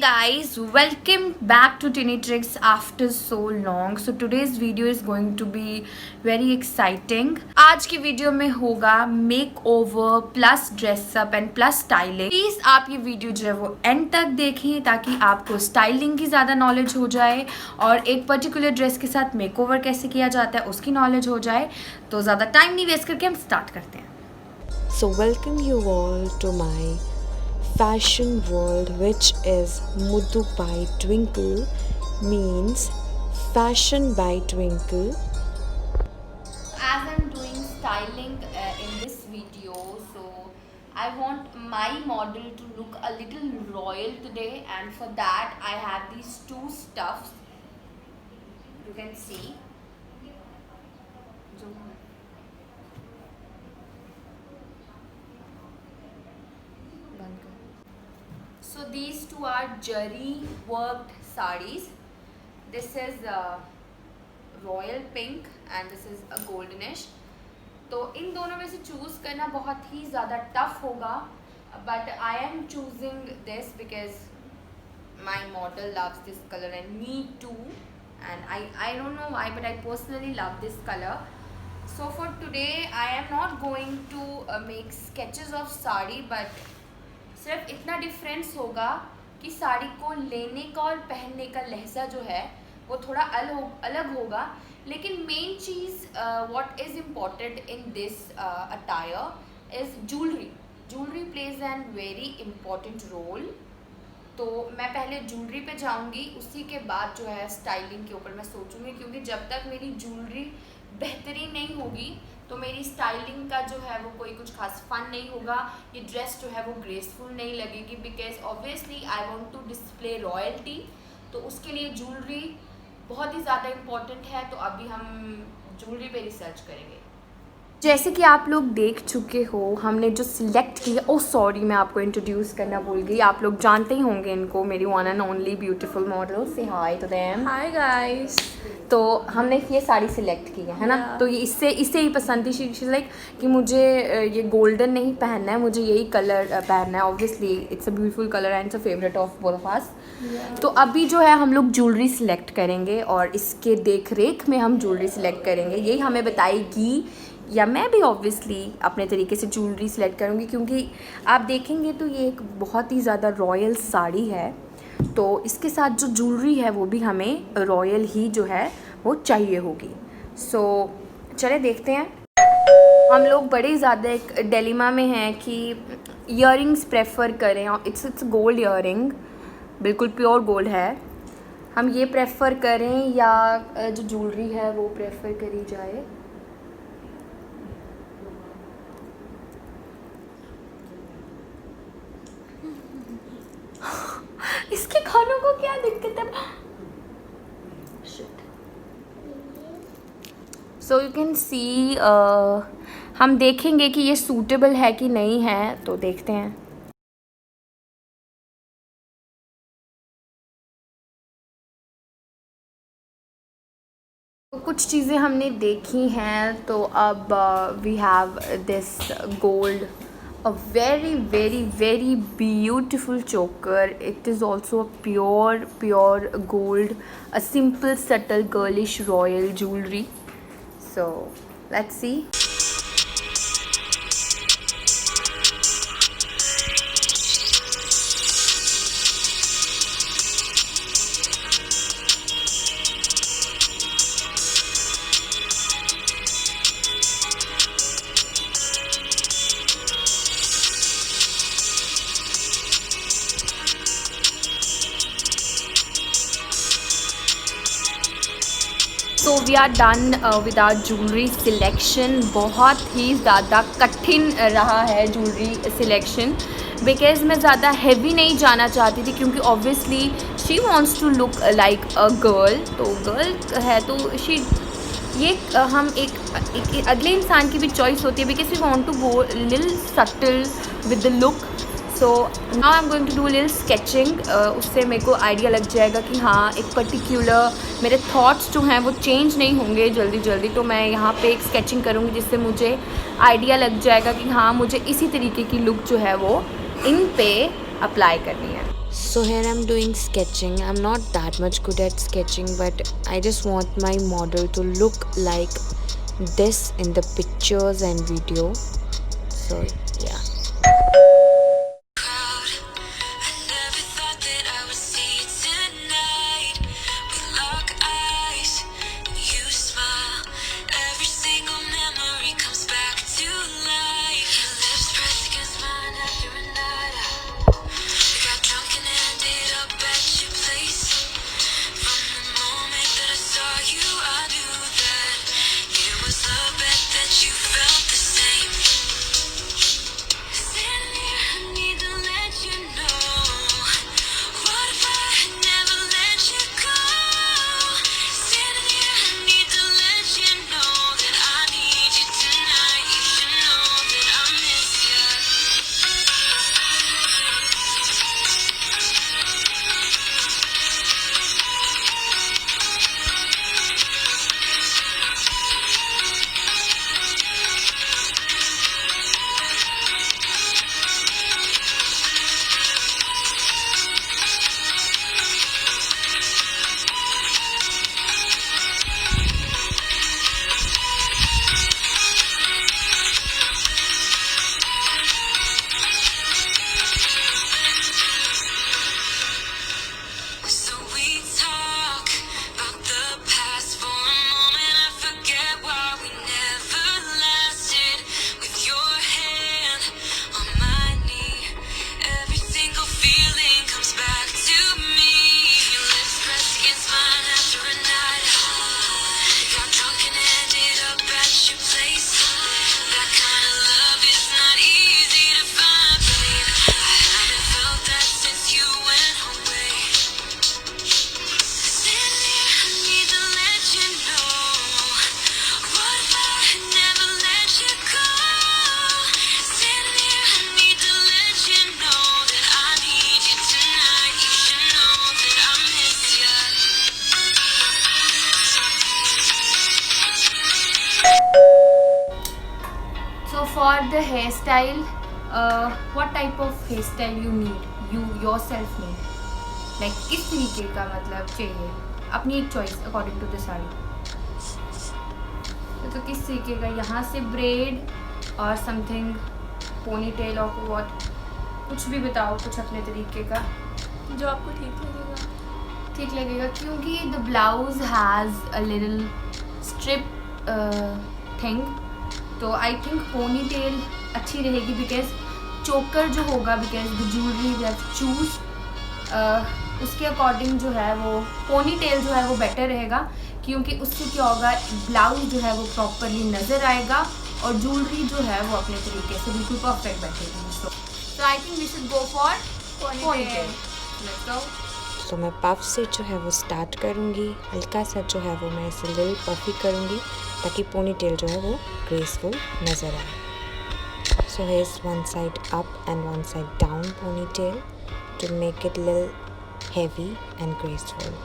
guys, welcome back to Tiny Tricks after so long. So today's video is going to be very exciting. आज की video में होगा make over plus dress up and plus styling. Please आप ये video जो है वो and तक देखें ताकि आपको स्टाइलिंग की ज़्यादा नॉलेज हो जाए और एक पर्टिकुलर ड्रेस के साथ मेक ओवर कैसे किया जाता है उसकी नॉलेज हो जाए. तो ज़्यादा टाइम नहीं वेस्ट करके हम स्टार्ट करते हैं. So welcome you all to my fashion world, which is Muddu by Twinkle, means fashion by Twinkle. As I'm doing styling in this video, so I want my model to look a little royal today, and for that I have these two stuffs. You can see. So these two are jari worked sarees. This is royal pink and this is a goldenish. तो इन दोनों में से choose करना बहुत ही ज़्यादा tough होगा, but I am choosing this because my model loves this color and me too, and I don't know why, but I personally love this color. So for today I am not going to make sketches of sari, but सिर्फ इतना difference होगा कि साड़ी को लेने का और पहनने का लहजा जो है वो थोड़ा अलग होगा. लेकिन मेन चीज़ what is important in this attire is jewellery. Jewellery plays an very important role. तो मैं पहले ज्वेलरी पे जाऊंगी, उसी के बाद जो है स्टाइलिंग के ऊपर मैं सोचूंगी, क्योंकि जब तक मेरी ज्वेलरी बेहतरीन नहीं होगी तो मेरी स्टाइलिंग का जो है वो कोई कुछ खास फन नहीं होगा. ये ड्रेस जो है वो ग्रेसफुल नहीं लगेगी, because obviously I want to display royalty. तो उसके लिए ज्वेलरी बहुत ही ज़्यादा इम्पॉर्टेंट है. तो अभी हम ज्वेलरी पे रिसर्च करेंगे. जैसे कि आप लोग देख चुके हो, हमने जो सिलेक्ट किया, ओह सॉरी मैं आपको इंट्रोड्यूस करना भूल गई. आप लोग जानते ही होंगे इनको, मेरी one and only beautiful model. से हाय टू देम. Hi guys. तो हमने ये साड़ी सिलेक्ट की है ना. तो ये इससे ही पसंद थी. शी लाइक कि मुझे ये गोल्डन नहीं पहनना है, मुझे यही कलर पहनना है. Obviously it's a beautiful colour and it's a favourite of both of us. तो अभी जो है हम लोग ज्वेलरी सिलेक्ट करेंगे और इसके देख रेख में हम ज्वेलरी सिलेक्ट करेंगे. यही हमें बताएगी, या मैं भी ऑब्वियसली अपने तरीके से ज्वेलरी सिलेक्ट करूँगी, क्योंकि आप देखेंगे तो ये एक बहुत ही ज़्यादा रॉयल साड़ी है. तो इसके साथ जो ज्वेलरी है वो भी हमें रॉयल ही जो है वो चाहिए होगी. सो चले देखते हैं. हम लोग बड़े ज़्यादा एक डिलेमा में हैं कि ईयरिंग्स प्रेफर करें. इट्स गोल्ड ईयरिंग, बिल्कुल प्योर गोल्ड है. हम ये प्रेफर करें या जो ज्वेलरी है वो प्रेफर करी जाए. इसके खानों को क्या दिक्कत है? सो यू कैन सी, हम देखेंगे कि ये सूटेबल है कि नहीं है. तो देखते हैं. तो कुछ चीज़ें हमने देखी हैं. तो अब we have this gold, a very very very beautiful choker. It is also a pure gold, a simple subtle girlish royal jewelry. So let's see. तो we are done with our jewellery selection. बहुत ही ज़्यादा कठिन रहा है jewellery selection, because मैं ज़्यादा heavy नहीं जाना चाहती थी, क्योंकि obviously she wants to look like a girl. तो गर्ल है तो शी ये हम एक अगले इंसान की भी चॉइस होती है, because we want to go little subtle with the look. So now I am going to do little sketching. उससे मेरे को आइडिया लग जाएगा कि हाँ एक पर्टिकुलर मेरे थॉट्स जो हैं वो चेंज नहीं होंगे जल्दी. तो मैं यहाँ पे एक स्केचिंग करूँगी जिससे मुझे आइडिया लग जाएगा कि हाँ मुझे इसी तरीके की लुक जो है वो इन पे अप्लाई करनी है. So here I'm doing sketching. I'm not that much good at sketching, but I just want my model to look like this in the pictures and video. So yeah. So for the hairstyle, what type of hairstyle you need? You yourself need. Like किस तरीके का मतलब चाहिए? अपनी एक choice according to the sari. तो किस तरीके का, यहाँ से braid और something ponytail or what? कुछ भी बताओ, कुछ अपने तरीके का जो आपको ठीक लगेगा. क्योंकि the blouse has a little strip thing. तो आई थिंक पोनी टेल अच्छी रहेगी बिकॉज चोकर जो होगा, because the jewellery we have choose उसके अकॉर्डिंग जो है वो पोनी टेल जो है वो बेटर रहेगा, क्योंकि उससे क्या होगा, ब्लाउज जो है वो प्रॉपरली नज़र आएगा और ज्वेलरी जो है वो अपने तरीके से बिल्कुल परफेक्ट बैठेगी. So I think we should go for ponytail. Let's go. तो मैं पफ से जो है वो स्टार्ट करूँगी. हल्का सा जो है वो मैं इसे लिल पफी करूँगी ताकि पोनी टेल जो है वो ग्रेसफुल नज़र आए. So hair is one side up and one side down ponytail to make it lil heavy and graceful.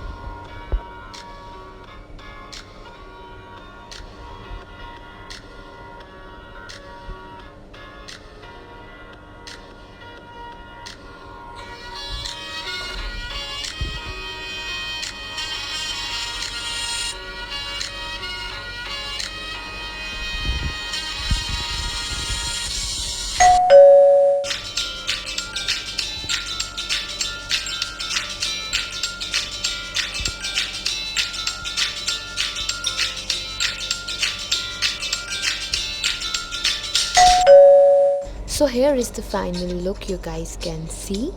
So here is the final look, you guys can see.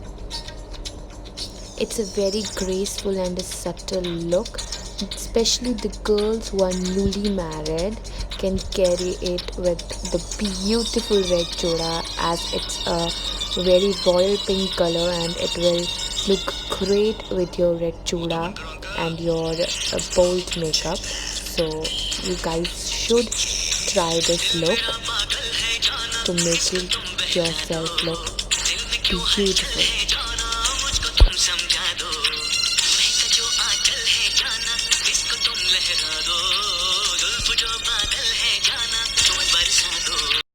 It's a very graceful and a subtle look. Especially the girls who are newly married can carry it with the beautiful red choda, as it's a very royal pink color and it will look great with your red choda and your bold makeup. So you guys should try this look to make it yourself look beautiful.